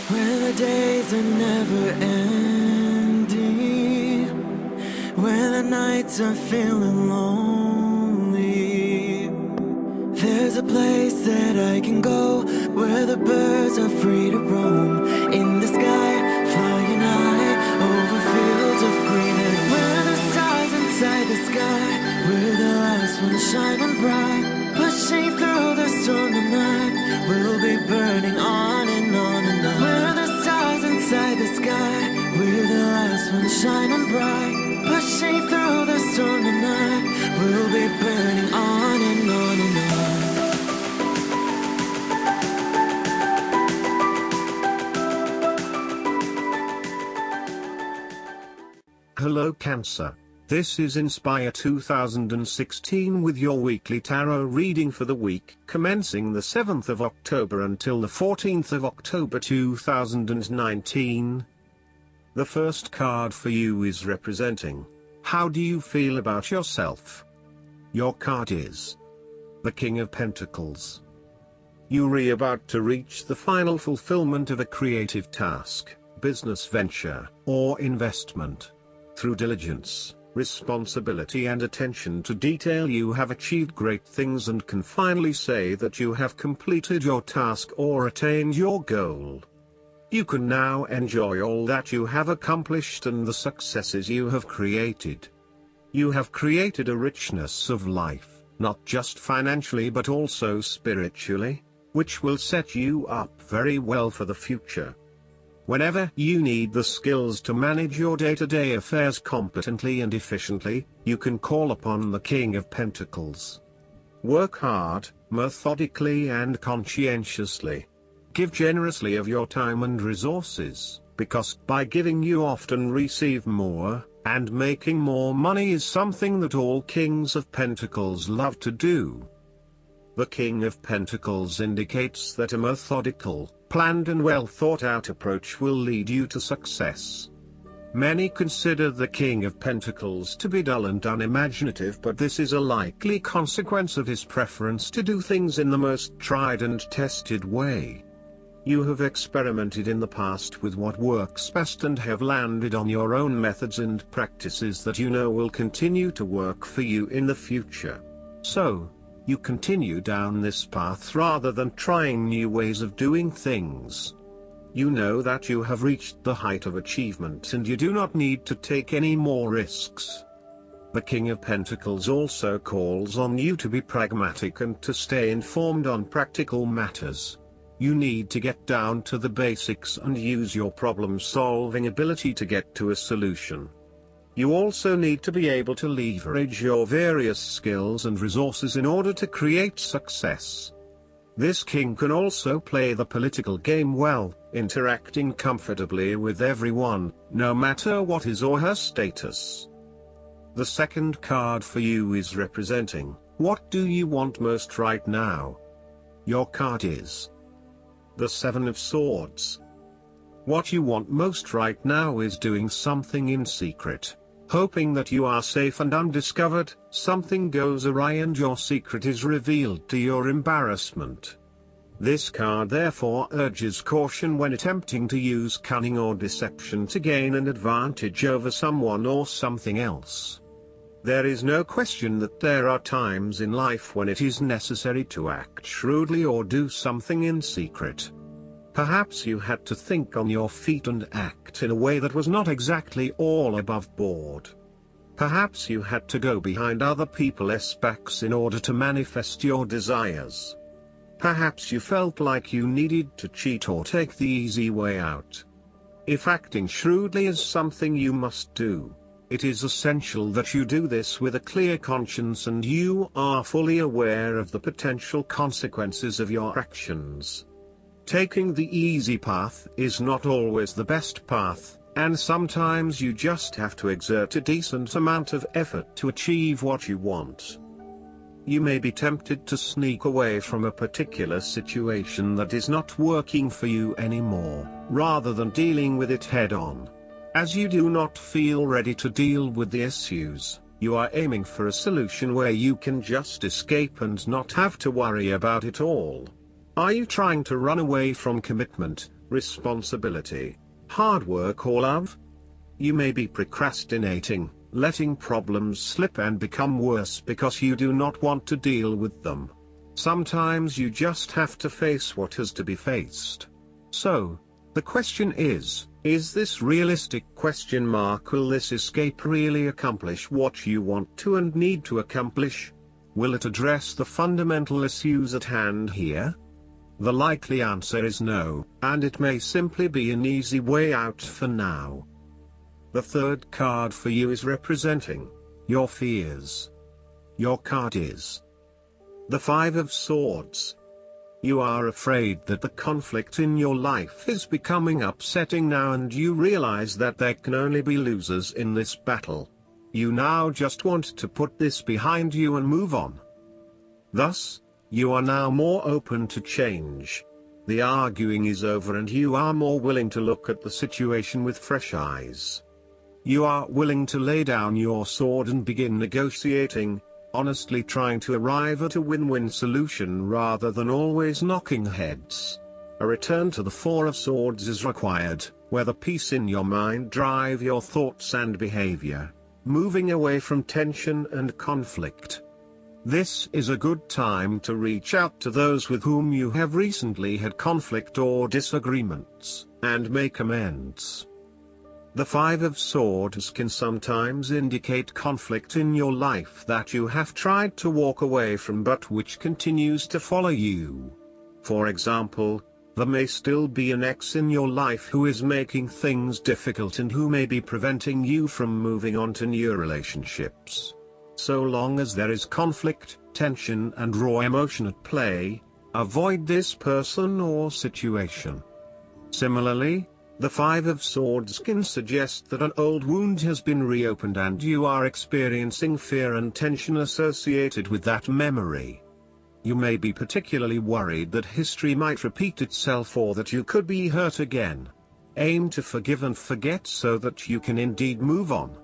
When the days are never ending, when the nights are feeling lonely, there's a place that I can go where the birds are free to roam. In the sky, flying high over fields of green. And where the stars inside the sky, where the last one's shining bright, pushing through the storm tonight, we'll be burning on and on and on. Where the stars inside the sky, where the last one's shining bright, pushing through the storm tonight, we'll be burning on and on and on. Hello Cancer. This is Inspire 2016 with your weekly tarot reading for the week commencing the 7th of October until the 14th of October 2019. The first card for you is representing, how do you feel about yourself? Your card is the King of Pentacles. You're about to reach the final fulfillment of a creative task, business venture, or investment. Through diligence, responsibility and attention to detail, you have achieved great things and can finally say that you have completed your task or attained your goal. You can now enjoy all that you have accomplished and the successes you have created. You have created a richness of life, not just financially but also spiritually, which will set you up very well for the future. Whenever you need the skills to manage your day-to-day affairs competently and efficiently, you can call upon the King of Pentacles. Work hard, methodically and conscientiously. Give generously of your time and resources, because by giving you often receive more, and making more money is something that all Kings of Pentacles love to do. The King of Pentacles indicates that a methodical, planned and well thought out approach will lead you to success. Many consider the King of Pentacles to be dull and unimaginative, but this is a likely consequence of his preference to do things in the most tried and tested way. You have experimented in the past with what works best and have landed on your own methods and practices that you know will continue to work for you in the future. So, you continue down this path rather than trying new ways of doing things. You know that you have reached the height of achievement and you do not need to take any more risks. The King of Pentacles also calls on you to be pragmatic and to stay informed on practical matters. You need to get down to the basics and use your problem-solving ability to get to a solution. You also need to be able to leverage your various skills and resources in order to create success. This king can also play the political game well, interacting comfortably with everyone, no matter what his or her status. The second card for you is representing, what do you want most right now? Your card is the Seven of Swords. What you want most right now is doing something in secret. Hoping that you are safe and undiscovered, something goes awry and your secret is revealed to your embarrassment. This card therefore urges caution when attempting to use cunning or deception to gain an advantage over someone or something else. There is no question that there are times in life when it is necessary to act shrewdly or do something in secret. Perhaps you had to think on your feet and act in a way that was not exactly all above board. Perhaps you had to go behind other people's backs in order to manifest your desires. Perhaps you felt like you needed to cheat or take the easy way out. If acting shrewdly is something you must do, it is essential that you do this with a clear conscience and you are fully aware of the potential consequences of your actions. Taking the easy path is not always the best path, and sometimes you just have to exert a decent amount of effort to achieve what you want. You may be tempted to sneak away from a particular situation that is not working for you anymore, rather than dealing with it head-on. As you do not feel ready to deal with the issues, you are aiming for a solution where you can just escape and not have to worry about it all. Are you trying to run away from commitment, responsibility, hard work or love? You may be procrastinating, letting problems slip and become worse because you do not want to deal with them. Sometimes you just have to face what has to be faced. So, the question is this realistic? Will this escape really accomplish what you want to and need to accomplish? Will it address the fundamental issues at hand here? The likely answer is no, and it may simply be an easy way out for now. The third card for you is representing your fears. Your card is the Five of Swords. You are afraid that the conflict in your life is becoming upsetting now, and you realize that there can only be losers in this battle. You now just want to put this behind you and move on. Thus, you are now more open to change. The arguing is over and you are more willing to look at the situation with fresh eyes. You are willing to lay down your sword and begin negotiating, honestly trying to arrive at a win-win solution rather than always knocking heads. A return to the Four of Swords is required, where the peace in your mind drive your thoughts and behavior, moving away from tension and conflict. This is a good time to reach out to those with whom you have recently had conflict or disagreements, and make amends. The Five of Swords can sometimes indicate conflict in your life that you have tried to walk away from but which continues to follow you. For example, there may still be an ex in your life who is making things difficult and who may be preventing you from moving on to new relationships. So long as there is conflict, tension and raw emotion at play, avoid this person or situation. Similarly, the Five of Swords can suggest that an old wound has been reopened and you are experiencing fear and tension associated with that memory. You may be particularly worried that history might repeat itself or that you could be hurt again. Aim to forgive and forget so that you can indeed move on.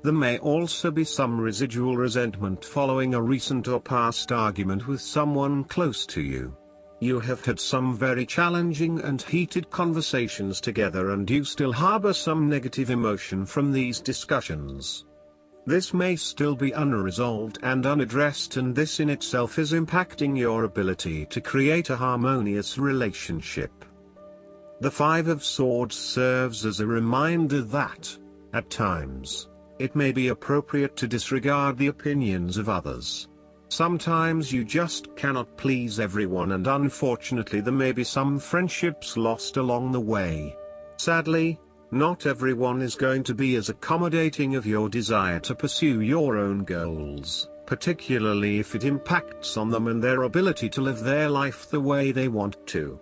There may also be some residual resentment following a recent or past argument with someone close to you. You have had some very challenging and heated conversations together and you still harbor some negative emotion from these discussions. This may still be unresolved and unaddressed, and this in itself is impacting your ability to create a harmonious relationship. The Five of Swords serves as a reminder that, at times, it may be appropriate to disregard the opinions of others. Sometimes you just cannot please everyone, and unfortunately there may be some friendships lost along the way. Sadly, not everyone is going to be as accommodating of your desire to pursue your own goals, particularly if it impacts on them and their ability to live their life the way they want to.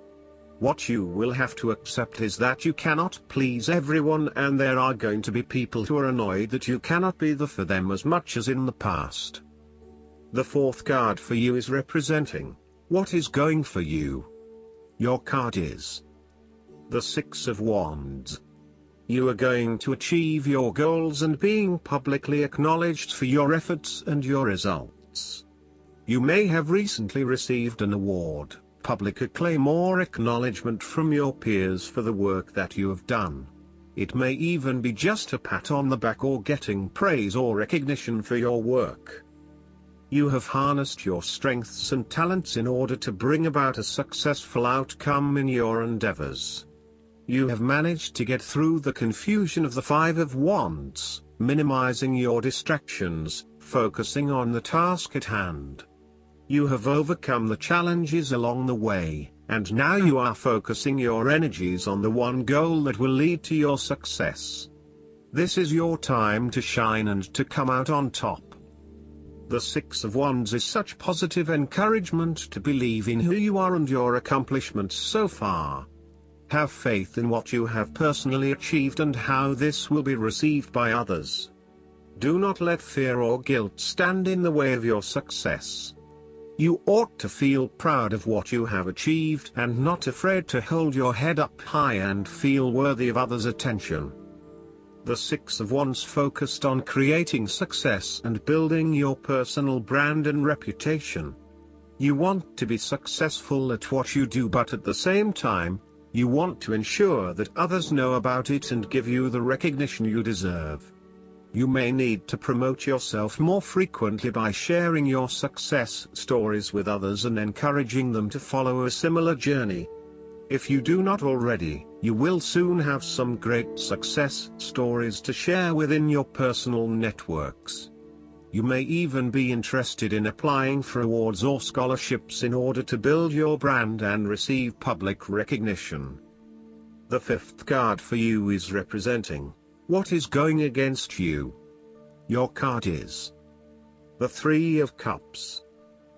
What you will have to accept is that you cannot please everyone, and there are going to be people who are annoyed that you cannot be there for them as much as in the past. The fourth card for you is representing what is going for you. Your card is the Six of Wands. You are going to achieve your goals and being publicly acknowledged for your efforts and your results. You may have recently received an award, public acclaim or acknowledgement from your peers for the work that you have done. It may even be just a pat on the back or getting praise or recognition for your work. You have harnessed your strengths and talents in order to bring about a successful outcome in your endeavors. You have managed to get through the confusion of the Five of Wands, minimizing your distractions, focusing on the task at hand. You have overcome the challenges along the way, and now you are focusing your energies on the one goal that will lead to your success. This is your time to shine and to come out on top. The Six of Wands is such positive encouragement to believe in who you are and your accomplishments so far. Have faith in what you have personally achieved and how this will be received by others. Do not let fear or guilt stand in the way of your success. You ought to feel proud of what you have achieved and not afraid to hold your head up high and feel worthy of others' attention. The Six of Wands focused on creating success and building your personal brand and reputation. You want to be successful at what you do, but at the same time, You want to ensure that others know about it and give you the recognition you deserve. You may need to promote yourself more frequently by sharing your success stories with others and encouraging them to follow a similar journey. If you do not already, you will soon have some great success stories to share within your personal networks. You may even be interested in applying for awards or scholarships in order to build your brand and receive public recognition. The fifth card for you is representing what is going against you. Your card is the Three of Cups.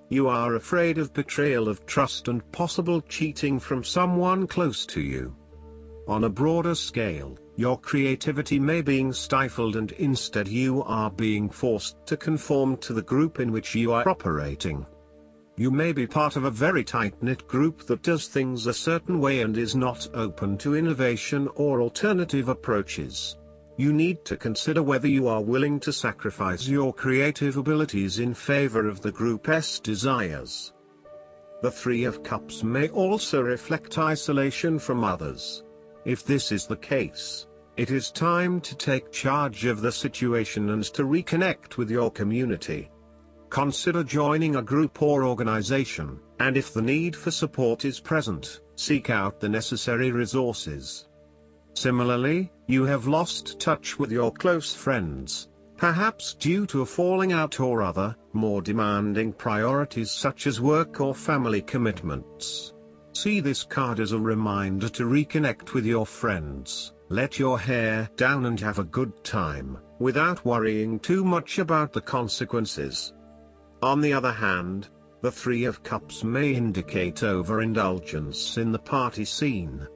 You are afraid of betrayal of trust and possible cheating from someone close to you. On a broader scale, your creativity may be stifled and instead you are being forced to conform to the group in which you are operating. You may be part of a very tight-knit group that does things a certain way and is not open to innovation or alternative approaches. You need to consider whether you are willing to sacrifice your creative abilities in favor of the group's desires. The Three of Cups may also reflect isolation from others. If this is the case, it is time to take charge of the situation and to reconnect with your community. Consider joining a group or organization, and if the need for support is present, seek out the necessary resources. Similarly, you have lost touch with your close friends, perhaps due to a falling out or other, more demanding priorities such as work or family commitments. See this card as a reminder to reconnect with your friends, let your hair down and have a good time, without worrying too much about the consequences. On the other hand, the Three of Cups may indicate overindulgence in the party scene.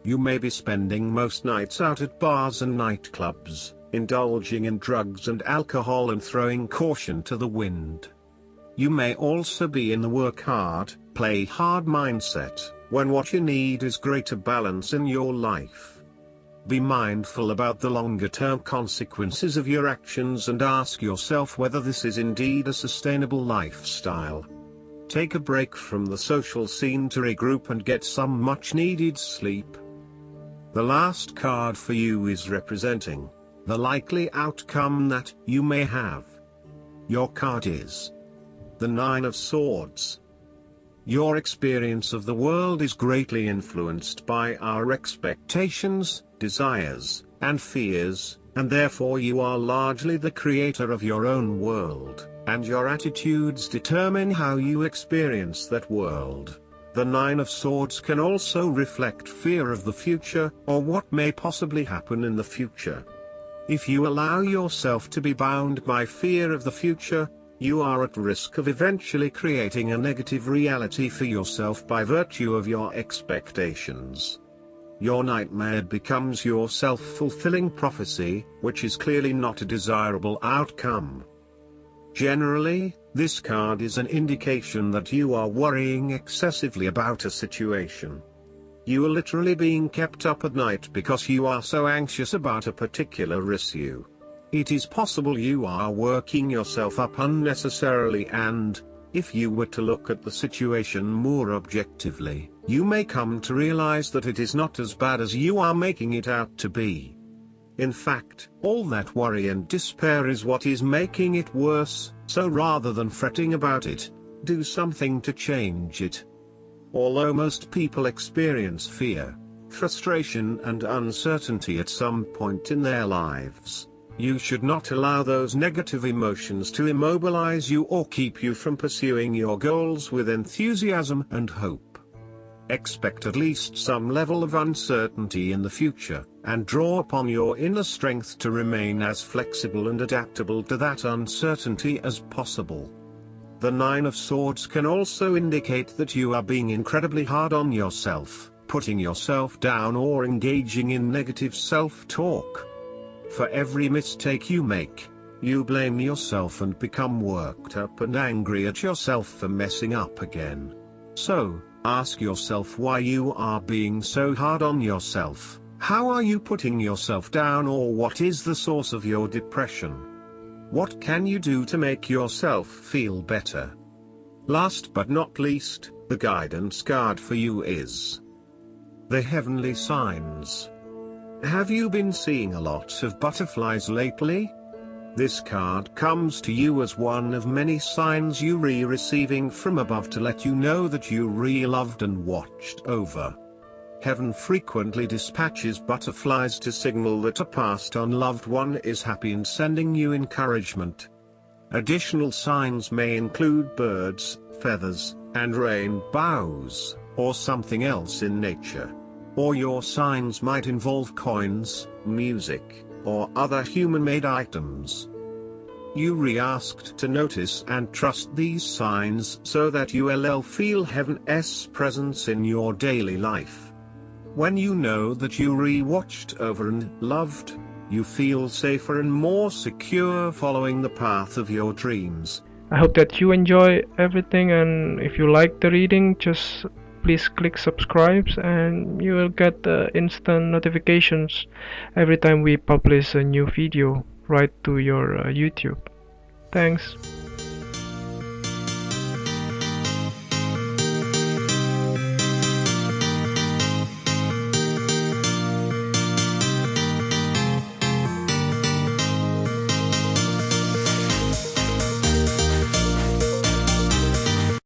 You may be spending most nights out at bars and nightclubs, indulging in drugs and alcohol and throwing caution to the wind. You may also be in the work hard, play hard mindset, when what you need is greater balance in your life. Be mindful about the longer-term consequences of your actions and ask yourself whether this is indeed a sustainable lifestyle. Take a break from the social scene to regroup and get some much-needed sleep. The last card for you is representing the likely outcome that you may have. Your card is the Nine of Swords. Your experience of the world is greatly influenced by our expectations, desires, and fears, and therefore you are largely the creator of your own world, and your attitudes determine how you experience that world. The Nine of Swords can also reflect fear of the future, or what may possibly happen in the future. If you allow yourself to be bound by fear of the future, you are at risk of eventually creating a negative reality for yourself by virtue of your expectations. Your nightmare becomes your self-fulfilling prophecy, which is clearly not a desirable outcome. Generally, this card is an indication that you are worrying excessively about a situation. You are literally being kept up at night because you are so anxious about a particular issue. It is possible you are working yourself up unnecessarily and, if you were to look at the situation more objectively, you may come to realize that it is not as bad as you are making it out to be. In fact, all that worry and despair is what is making it worse, so rather than fretting about it, do something to change it. Although most people experience fear, frustration and uncertainty at some point in their lives, you should not allow those negative emotions to immobilize you or keep you from pursuing your goals with enthusiasm and hope. Expect at least some level of uncertainty in the future, and draw upon your inner strength to remain as flexible and adaptable to that uncertainty as possible. The Nine of Swords can also indicate that you are being incredibly hard on yourself, putting yourself down or engaging in negative self-talk. For every mistake you make, you blame yourself and become worked up and angry at yourself for messing up again. So, ask yourself why you are being so hard on yourself. How are you putting yourself down, or what is the source of your depression? What can you do to make yourself feel better? Last but not least, the guidance card for you is The heavenly signs. Have you been seeing a lot of butterflies lately? This card comes to you as one of many signs you receiving from above to let you know that you loved and watched over. Heaven frequently dispatches butterflies to signal that a passed on loved one is happy and sending you encouragement. Additional signs may include birds, feathers, and rainbows, or something else in nature. Or your signs might involve coins, music, or other human-made items. You asked to notice and trust these signs so that you will feel Heaven's presence in your daily life. When you know that you watched over and loved, you feel safer and more secure following the path of your dreams. I hope that you enjoy everything, and if you like the reading, just please click subscribe and you will get instant notifications every time we publish a new video right to your YouTube. Thanks.